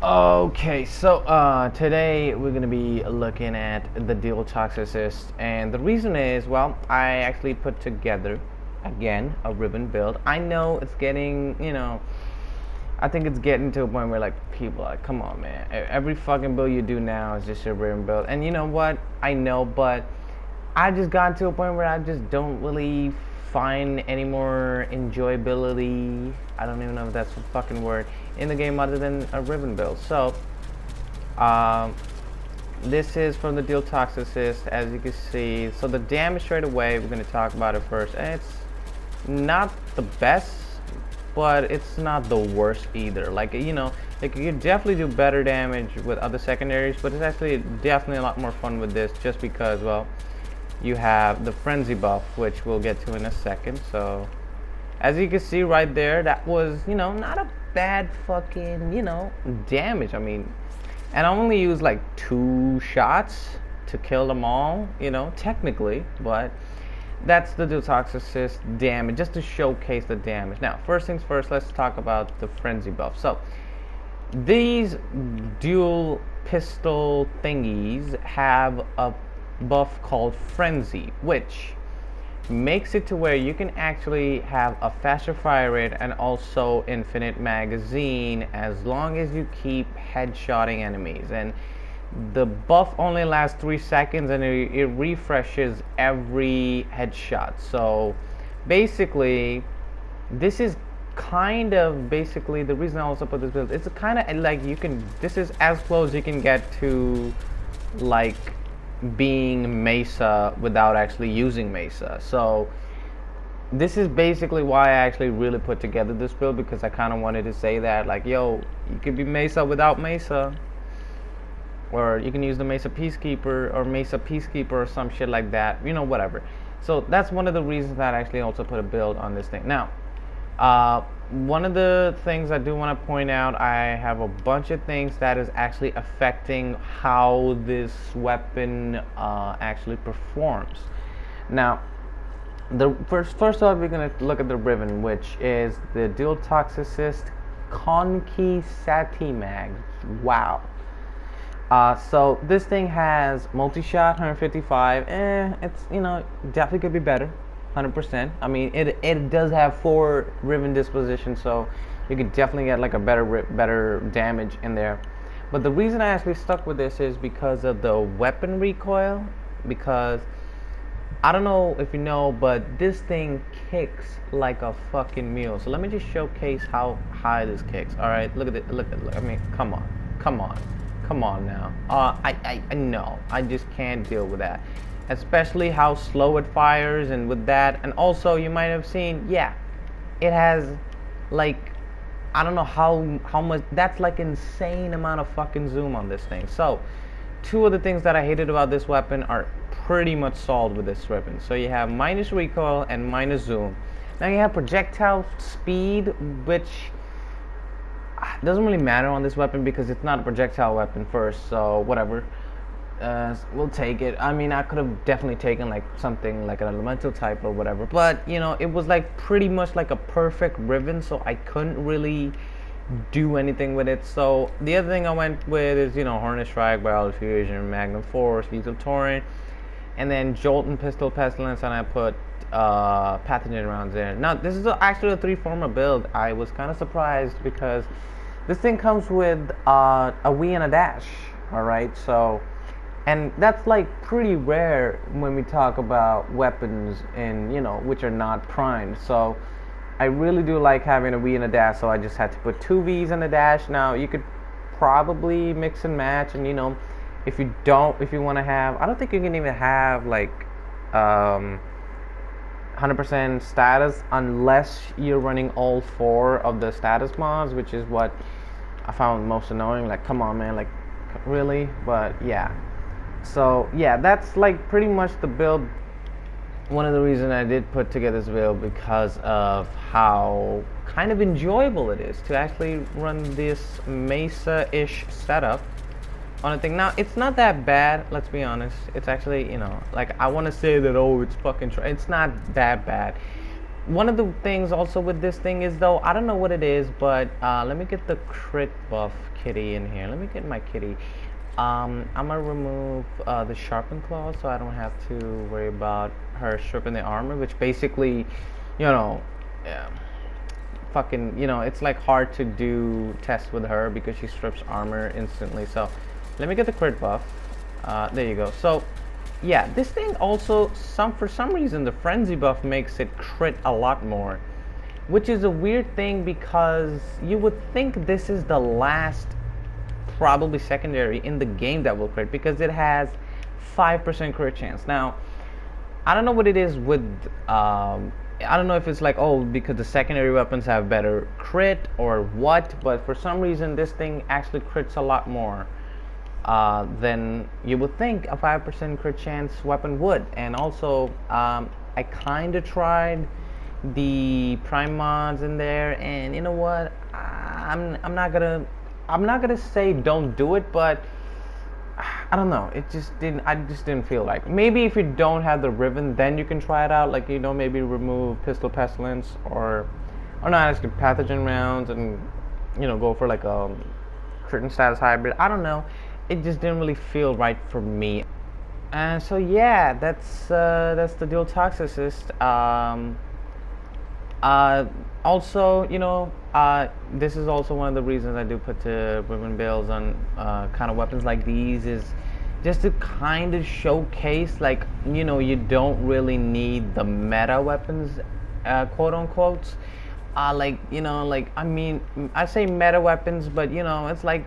Okay, so today we're gonna be looking at the dual Toxocyst, and the reason is, well, I actually put together again a ribbon build. I know it's getting, I think it's getting to a point where like people are like, come on, man, every fucking build you do now is just a ribbon build, and you know what? I know, but I just got to a point where I just don't really find any more enjoyability. I don't even know if that's a fucking word in the game other than a ribbon build. So, um, this is from the Dual Toxocyst, as you can see. So the damage straight away, we're going to talk about it first. And it's not the best, but it's not the worst either. Like, like you could definitely do better damage with other secondaries, but it's actually definitely a lot more fun with this just because, well, you have the frenzy buff, which we'll get to in a second. So as you can see right there, that was, not a bad fucking, damage. I mean, and I only used like 2 shots to kill them all, technically, but that's the Dual Toxocyst damage, just to showcase the damage. Now, first things first, let's talk about the frenzy buff. So these dual pistol thingies have a buff called frenzy, which makes it to where you can actually have a faster fire rate and also infinite magazine as long as you keep headshotting enemies. And the buff only lasts 3 seconds and it refreshes every headshot. So basically this is kind of basically the reason I also put this build. It's kind of like this is as close as you can get to like being Mesa without actually using Mesa. So this is basically why I actually really put together this build, because I kind of wanted to say that, like, yo, you could be Mesa without Mesa, or you can use the Mesa Peacekeeper or Mesa Peacekeeper or some shit like that, whatever. So that's one of the reasons that I actually also put a build on this thing. Now, one of the things I do want to point out, I have a bunch of things that is actually affecting how this weapon actually performs. Now, the first off, we're going to look at the ribbon, which is the Dual Toxocyst Conci-satimag. Wow. So this thing has multi-shot, 155. It's, definitely could be better. 100%. I mean, it does have 4 ribbon disposition, so you could definitely get like a better damage in there. But the reason I actually stuck with this is because of the weapon recoil. Because I don't know if you know, but this thing kicks like a fucking mule. So let me just showcase how high this kicks. All right, look at it. Look. I mean, come on now. I know. I just can't deal with that. Especially how slow it fires, and with that, and also you might have seen, yeah, it has like, I don't know how much, that's like insane amount of fucking zoom on this thing. So 2 of the things that I hated about this weapon are pretty much solved with this ribbon. So you have minus recoil and minus zoom. Now you have projectile speed, which doesn't really matter on this weapon because it's not a projectile weapon first, so whatever. We'll take it. I mean, I could have definitely taken like something like an elemental type or whatever, but it was like pretty much like a perfect ribbon, so I couldn't really do anything with it. So the other thing I went with is Hornet Strike, Barrel Fusion, Magnum Force, Lethal Torrent, and then Jolt and Pistol Pestilence, and I put pathogen rounds there. Now this is actually a 3-former build. I was kind of surprised because this thing comes with a Wii and a dash. All right, so. And that's like pretty rare when we talk about weapons in, which are not primed. So I really do like having a Wii and a dash, so I just had to put 2 Vs in the dash. Now you could probably mix and match, and if you want to have, I don't think you can even have like 100% status unless you're running all 4 of the status mods, which is what I found most annoying. Like, come on, man, like, really? But yeah. So yeah, that's like pretty much the build. One of the reasons I did put together this build because of how kind of enjoyable it is to actually run this Mesa-ish setup on a thing. Now it's not that bad, let's be honest. It's actually, like, I want to say that, oh, it's fucking it's not that bad. one of the things also with this thing is, though, I don't know what it is, but let me get the crit buff kitty in here. Let me get my kitty. I'm gonna remove the sharpened claw, so I don't have to worry about her stripping the armor, which basically, you know, yeah, fucking, you know, it's like hard to do tests with her because she strips armor instantly. So let me get the crit buff. There you go. So yeah, this thing also, for some reason, the frenzy buff makes it crit a lot more, which is a weird thing because you would think this is the last probably secondary in the game that will crit, because it has 5% crit chance. Now I don't know what it is with I don't know if it's like, oh, because the secondary weapons have better crit or what, but for some reason this thing actually crits a lot more than you would think a 5% crit chance weapon would. And also, I kind of tried the prime mods in there, and you know what? I'm not gonna say don't do it, but I don't know. I just didn't feel like. Maybe if you don't have the ribbon, then you can try it out. Like, you know, maybe remove pistol pestilence or not actually pathogen rounds, and you know, go for like a certain status hybrid. I don't know. It just didn't really feel right for me. And so yeah, that's the dual Toxocyst. Also, you know, this is also one of the reasons I do put the ribbon builds on kind of weapons like these, is just to kind of showcase, like, you know, you don't really need the meta weapons, quote unquote. Like, you know, like, I mean, I say meta weapons, but you know, it's like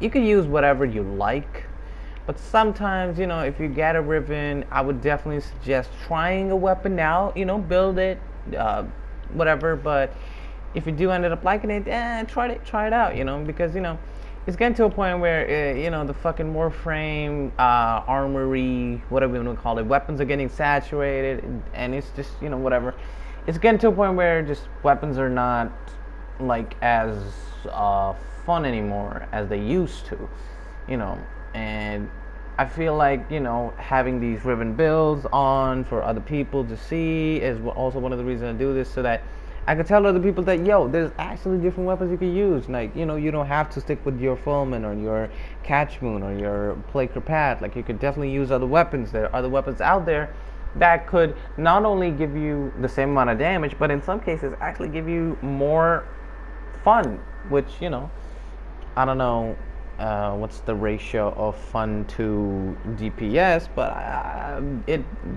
you can use whatever you like. But sometimes, you know, if you get a ribbon, I would definitely suggest trying a weapon out. You know, build it, whatever. But if you do end up liking it, try it out. You know, because you know, it's getting to a point where you know, the fucking Warframe, armory, whatever you want to call it, weapons are getting saturated, and it's just, you know, whatever. It's getting to a point where just weapons are not like as fun anymore as they used to, you know. And I feel like, you know, having these ribbon builds on for other people to see is also one of the reasons I do this, so that I could tell other people that, yo, there's actually different weapons you can use. Like, you know, you don't have to stick with your Fulmin or your Catch Moon or your Plague Path. Like, you could definitely use other weapons. There are other weapons out there that could not only give you the same amount of damage, but in some cases actually give you more fun, which, you know, I don't know what's the ratio of fun to DPS, but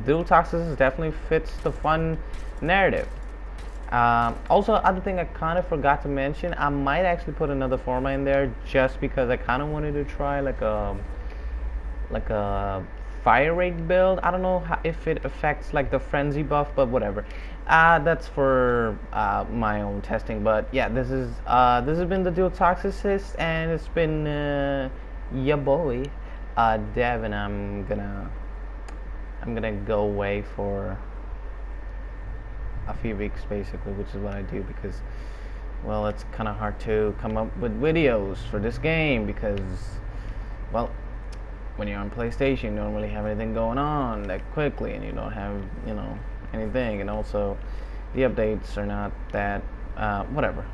dual Toxocyst definitely fits the fun narrative. Also, other thing I kind of forgot to mention, I might actually put another format in there just because I kind of wanted to try like a fire rate build. I don't know if it affects like the frenzy buff, but whatever. That's for my own testing. But yeah, this has been the dual Toxocyst, and it's been ya boy, Dev, and I'm gonna go away for a few weeks basically, which is what I do because, well, it's kind of hard to come up with videos for this game because, well, when you're on PlayStation, you don't really have anything going on that quickly, and you don't have, you know, anything, and also the updates are not that whatever.